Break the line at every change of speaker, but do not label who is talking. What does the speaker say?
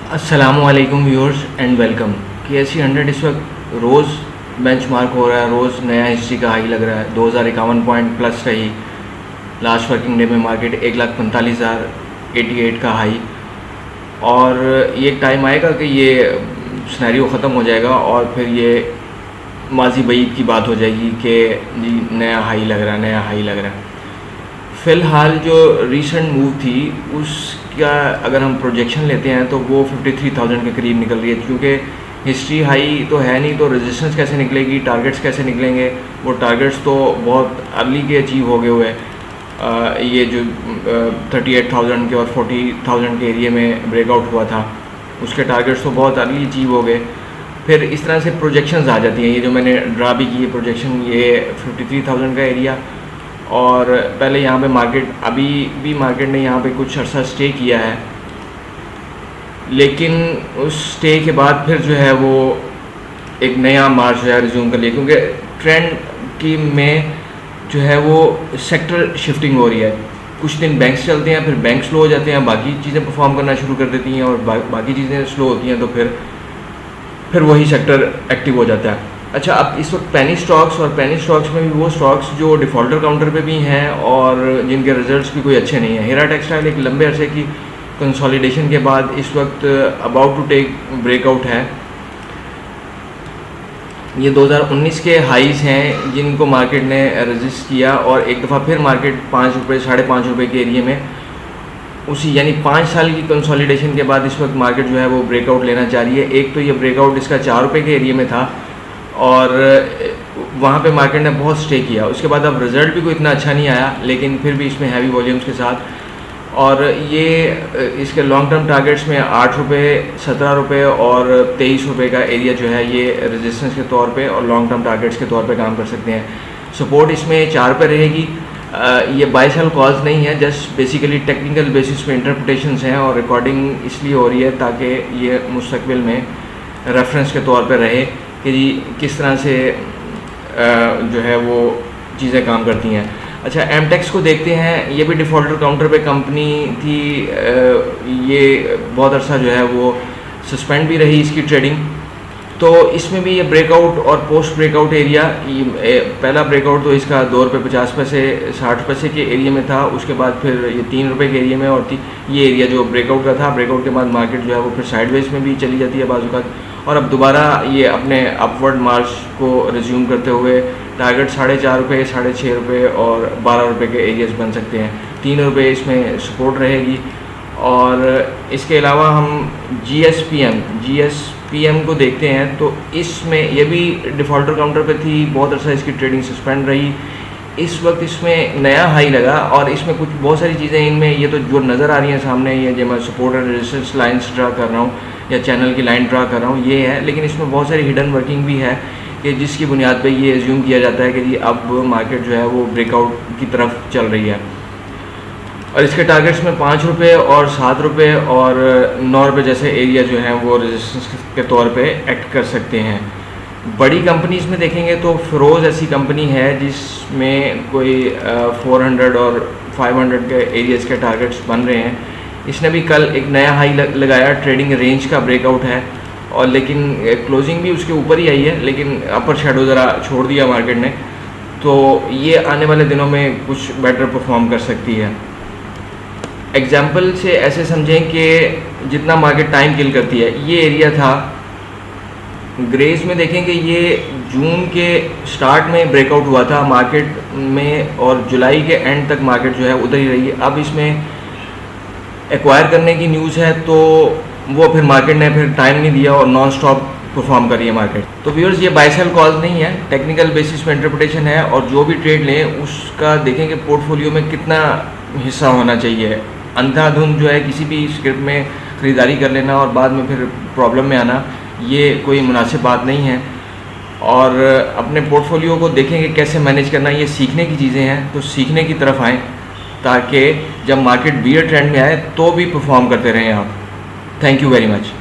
अस्सलामुअलैकुम viewers and welcome. KSE 100 इस वक्त रोज़ बेंचमार्क हो रहा है, रोज़ नया हिस्ट्री का हाई लग रहा है। 2051 पॉइंट प्लस रही लास्ट वर्किंग डे में मार्केट 1,45,088 का हाई। और ये एक टाइम आएगा कि ये सिनेरियो ख़त्म हो जाएगा और फिर ये माजी बईद की बात हो जाएगी कि जी नया हाई लग रहा है, नया हाई लग रहा है। फ़िलहाल जो रीसेंट मूव थी उसका अगर हम प्रोजेक्शन लेते हैं तो वो 53,000 के करीब निकल रही है, क्योंकि हिस्ट्री हाई तो है नहीं, तो रेजिस्टेंस कैसे निकलेगी, टारगेट्स कैसे निकलेंगे। वो टारगेट्स तो बहुत अर्ली के अचीव हो गए हुए हैं। ये जो 38,000 के और 40,000 के एरिया में ब्रेकआउट हुआ था उसके टारगेट्स तो बहुत अर्ली अचीव हो गए। फिर इस तरह से प्रोजेक्शंस आ जाती हैं। ये जो मैंने ड्रा भी की है प्रोजेक्शन, ये 53,000 का एरिया, और पहले यहाँ पे मार्केट अभी भी मार्केट ने यहाँ पे कुछ अर्सा स्टे किया है, लेकिन उस स्टे के बाद फिर जो है वो एक नया मार्च जो है रिज्यूम कर लिया, क्योंकि ट्रेंड की में जो है वो सेक्टर शिफ्टिंग हो रही है। कुछ दिन बैंक्स चलते हैं, फिर बैंक स्लो हो जाते हैं, बाकी चीज़ें परफॉर्म करना शुरू कर देती हैं, और बाकी चीज़ें स्लो होती हैं तो फिर वही सेक्टर एक्टिव हो जाता है। अच्छा, अब इस वक्त पेनी स्टॉक्स, और पेनी स्टॉक्स में भी वो स्टॉक्स जो डिफ़ॉल्टर काउंटर पे भी हैं और जिनके रिजल्ट्स भी कोई अच्छे नहीं हैं। हीरा टेक्सटाइल एक लंबे अरसे की कंसोलिडेशन के बाद इस वक्त अबाउट टू टेक ब्रेकआउट है। ये 2019 के हाईज़ हैं जिनको मार्केट ने रजिस्ट किया, और एक दफ़ा फिर मार्केट 5 रुपये, 5.5 रुपये के एरिए में उसी यानी 5 साल की कंसोलिडेशन के बाद इस वक्त मार्केट जो है वो ब्रेकआउट लेना चाह रही है। एक तो ये ब्रेकआउट इसका 4 रुपये के एरिए में था और वहाँ पे मार्केट ने बहुत स्टे किया। उसके बाद अब रिज़ल्ट भी कोई इतना अच्छा नहीं आया, लेकिन फिर भी इसमें हैवी वॉल्यूम्स के साथ, और ये इसके लॉन्ग टर्म टारगेट्स में 8 रुपये, 17 रुपये और 23 रुपये का एरिया जो है ये रेजिस्टेंस के तौर पे और लॉन्ग टर्म टारगेट्स के तौर पे काम कर सकते हैं। सपोर्ट इसमें 4 पे रहेगी। ये बाय सेल कॉज नहीं है, जस्ट बेसिकली टेक्निकल बेसिस पे इंटरप्रिटेशंस हैं, और रिकॉर्डिंग इसलिए हो रही है ताकि ये मुस्तकबिल में रेफरेंस के तौर पे रहे कि जी किस तरह से जो है वो चीज़ें काम करती हैं। अच्छा, एमटेक्स को देखते हैं। ये भी डिफ़ॉल्टर काउंटर पे कंपनी थी। ये बहुत अर्सा जो है वो सस्पेंड भी रही इसकी ट्रेडिंग, तो इसमें भी ये ब्रेकआउट और पोस्ट ब्रेकआउट एरिया, पहला ब्रेकआउट तो इसका 2 रुपये 50 पैसे 60 पैसे के एरिया में था। उसके बाद फिर ये 3 रुपये के एरिया में, और ये एरिया जो ब्रेकआउट का था, ब्रेकआउट के बाद मार्केट जो है वो फिर साइडवेज में भी चली जाती है बाजू का, और अब दोबारा ये अपने अपवर्ड मार्च को रिज्यूम करते हुए टारगेट 4.5 रुपये, 6.5 रुपये और 12 रुपये के एरियाज बन सकते हैं। 3 रुपये इसमें सपोर्ट रहेगी। और इसके अलावा हम GSPM को देखते हैं, तो इसमें ये भी डिफ़ॉल्टर काउंटर पे थी, बहुत अर्सा इसकी ट्रेडिंग सस्पेंड रही। इस वक्त इसमें नया हाई लगा, और इसमें कुछ बहुत सारी चीज़ें इनमें ये तो जो नज़र आ रही हैं सामने, ये जो मैं support and resistance lines draw कर रहा हूँ या चैनल की लाइन ड्रा कर रहा हूँ, ये है। लेकिन इसमें बहुत सारी हिडन वर्किंग भी है कि जिसकी बुनियाद पे ये एज्यूम किया जाता है कि जी अब मार्केट जो है वो ब्रेकआउट की तरफ चल रही है। और इसके टारगेट्स में 5 रुपये और 7 रुपये और 9 रुपये जैसे एरिया जो हैं वो रेजिस्टेंस के तौर पे एक्ट कर सकते हैं। बड़ी कंपनीज़ में देखेंगे तो फिरोज़ ऐसी कंपनी है जिसमें कोई 400 और 500 के एरियाज़ के टारगेट्स बन रहे हैं। इसने भी कल एक नया हाई लगाया, ट्रेडिंग रेंज का ब्रेकआउट है, और लेकिन क्लोजिंग भी उसके ऊपर ही आई है, लेकिन अपर शेडो ज़रा छोड़ दिया मार्केट ने, तो ये आने वाले दिनों में कुछ बेटर परफॉर्म कर सकती है। एग्जाम्पल से ऐसे समझें कि जितना मार्केट टाइम किल करती है, ये एरिया था ग्रेज में। देखेंगे ये जून के स्टार्ट में ब्रेकआउट हुआ था मार्केट में, और जुलाई के एंड तक मार्केट जो है उधर ही रही है। अब इसमें एक्वायर करने की न्यूज़ है, तो वो फिर मार्केट ने फिर टाइम नहीं दिया और नॉन स्टॉप परफॉर्म करी है मार्केट। तो व्यूअर्स, ये बाय सेल कॉज नहीं है, टेक्निकल बेसिस पे इंटरप्रिटेशन है, और जो भी ट्रेड लें उसका देखें कि पोर्टफोलियो में कितना हिस्सा होना चाहिए। अंधाधुंध जो है किसी भी स्क्रिप्ट में ख़रीदारी कर लेना और बाद में फिर प्रॉब्लम में आना, ये कोई मुनासिब बात नहीं है। और अपने पोर्टफोलियो को देखेंगे कैसे मैनेज करना, ये सीखने की चीज़ें हैं, तो सीखने की तरफ आएँ ताकि जब मार्केट बियर ट्रेंड में आए तो भी परफॉर्म करते रहें आप। Thank you very much.